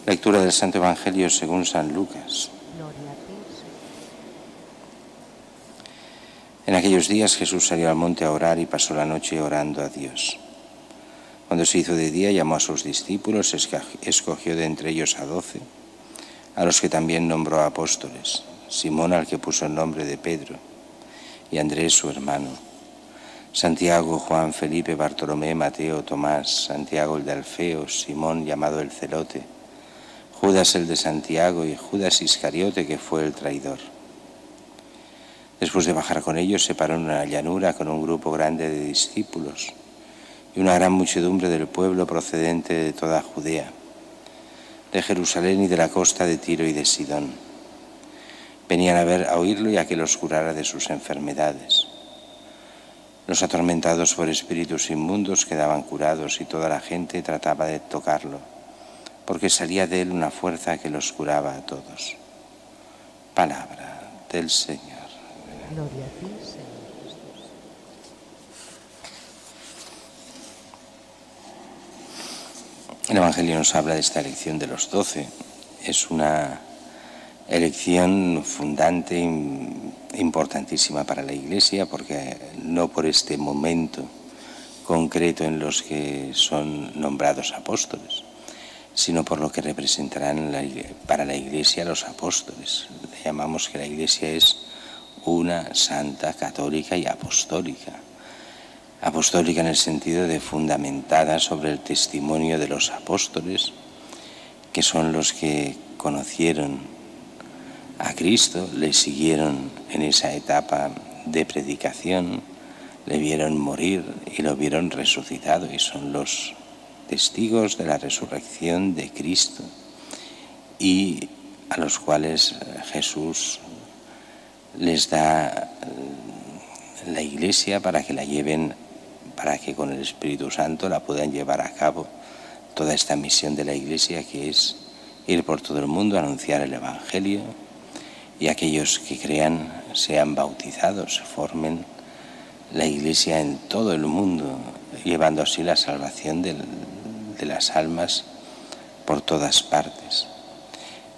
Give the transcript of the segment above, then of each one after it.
Lectura del Santo Evangelio según San Lucas. En aquellos días Jesús salió al monte a orar y pasó la noche orando a Dios. Cuando se hizo de día, llamó a sus discípulos, escogió de entre ellos a 12, a los que también nombró apóstoles: Simón, al que puso el nombre de Pedro, y Andrés, su hermano, Santiago, Juan, Felipe, Bartolomé, Mateo, Tomás, Santiago el de Alfeo, Simón llamado el Celote, Judas el de Santiago y Judas Iscariote, que fue el traidor. Después de bajar con ellos, se paró en una llanura con un grupo grande de discípulos y una gran muchedumbre del pueblo procedente de toda Judea, de Jerusalén y de la costa de Tiro y de Sidón. Venían a oírlo y a que los curara de sus enfermedades. Los atormentados por espíritus inmundos quedaban curados y toda la gente trataba de tocarlo, porque salía de él una fuerza que los curaba a todos. Palabra del Señor. Gloria a ti, Señor Jesús. El Evangelio nos habla de esta elección de los 12. Es una elección fundante, importantísima para la Iglesia, porque no por este momento concreto en los que son nombrados apóstoles, sino por lo que representarán para la Iglesia los apóstoles. Le llamamos que la Iglesia es una santa, católica y apostólica. Apostólica en el sentido de fundamentada sobre el testimonio de los apóstoles, que son los que conocieron a Cristo, le siguieron en esa etapa de predicación, le vieron morir y lo vieron resucitado, y son los testigos de la resurrección de Cristo, y a los cuales Jesús les da la Iglesia para que la lleven, para que con el Espíritu Santo la puedan llevar a cabo toda esta misión de la Iglesia, que es ir por todo el mundo a anunciar el Evangelio, y aquellos que crean sean bautizados, formen la Iglesia en todo el mundo, llevando así la salvación de las almas por todas partes.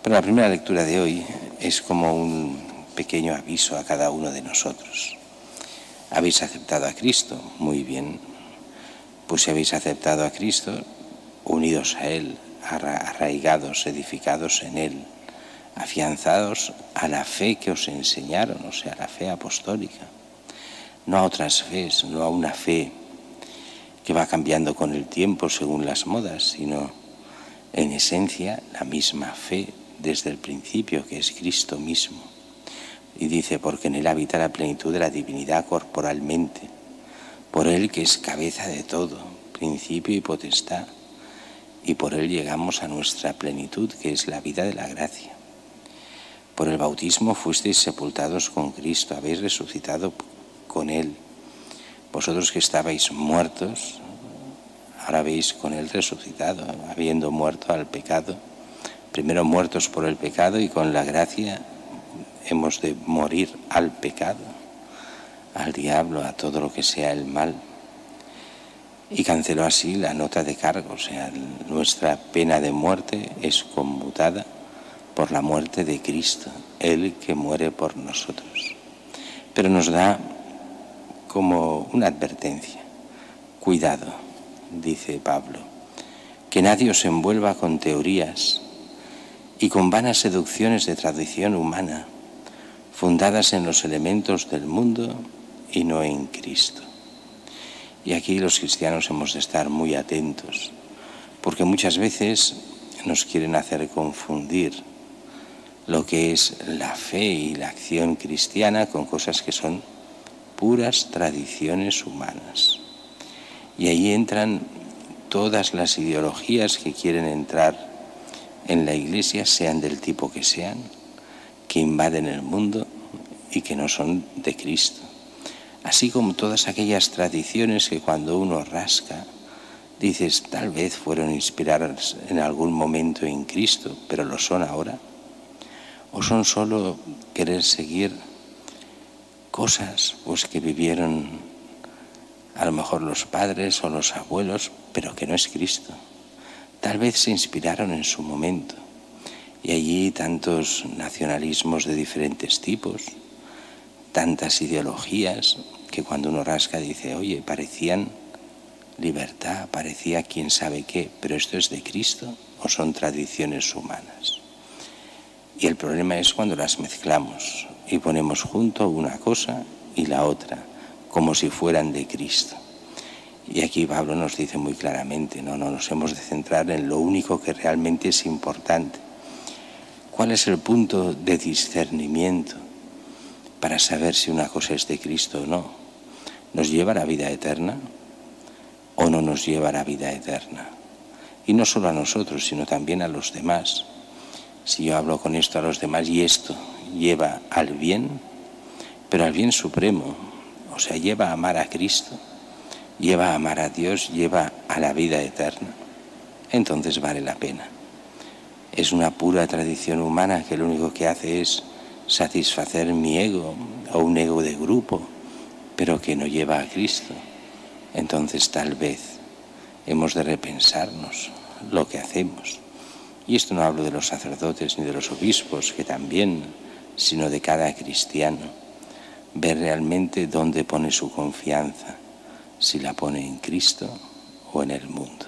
Pero la primera lectura de hoy es como un pequeño aviso a cada uno de nosotros. ¿Habéis aceptado a Cristo? Muy bien. Pues si habéis aceptado a Cristo, unidos a Él, arraigados, edificados en Él, afianzados a la fe que os enseñaron, o sea, la fe apostólica, no a otras fees, no a una fe que va cambiando con el tiempo según las modas, sino en esencia la misma fe desde el principio, que es Cristo mismo. Y dice: porque en Él habita la plenitud de la divinidad corporalmente, por Él que es cabeza de todo, principio y potestad, y por Él llegamos a nuestra plenitud, que es la vida de la gracia. Por el bautismo fuisteis sepultados con Cristo, habéis resucitado con Él. Vosotros que estabais muertos, ahora habéis con Él resucitado, habiendo muerto al pecado, primero muertos por el pecado, y con la gracia hemos de morir al pecado, al diablo, a todo lo que sea el mal. Y canceló así la nota de cargo, o sea, nuestra pena de muerte es conmutada por la muerte de Cristo, Él que muere por nosotros. Pero nos da como una advertencia: cuidado, dice Pablo, que nadie os envuelva con teorías y con vanas seducciones de tradición humana, fundadas en los elementos del mundo y no en Cristo. Y aquí los cristianos hemos de estar muy atentos, porque muchas veces nos quieren hacer confundir lo que es la fe y la acción cristiana con cosas que son puras tradiciones humanas. Y ahí entran todas las ideologías que quieren entrar en la Iglesia, sean del tipo que sean, que invaden el mundo y que no son de Cristo. Así como todas aquellas tradiciones que cuando uno rasca, dices, tal vez fueron inspiradas en algún momento en Cristo, pero lo son ahora. ¿O son solo querer seguir cosas pues que vivieron a lo mejor los padres o los abuelos, pero que no es Cristo? Tal vez se inspiraron en su momento, y allí tantos nacionalismos de diferentes tipos, tantas ideologías, que cuando uno rasca dice, oye, parecían libertad, parecía quién sabe qué, pero ¿esto es de Cristo o son tradiciones humanas? Y el problema es cuando las mezclamos y ponemos junto una cosa y la otra, como si fueran de Cristo. Y aquí Pablo nos dice muy claramente, no nos hemos de centrar en lo único que realmente es importante. ¿Cuál es el punto de discernimiento para saber si una cosa es de Cristo o no? ¿Nos lleva a la vida eterna o no nos lleva a la vida eterna? Y no solo a nosotros, sino también a los demás. Si yo hablo con esto a los demás y esto lleva al bien, pero al bien supremo, o sea, lleva a amar a Cristo, lleva a amar a Dios, lleva a la vida eterna, entonces vale la pena. Es una pura tradición humana que lo único que hace es satisfacer mi ego o un ego de grupo, pero que no lleva a Cristo. Entonces tal vez hemos de repensarnos lo que hacemos. Y esto no hablo de los sacerdotes ni de los obispos, que también, sino de cada cristiano, ver realmente dónde pone su confianza, si la pone en Cristo o en el mundo.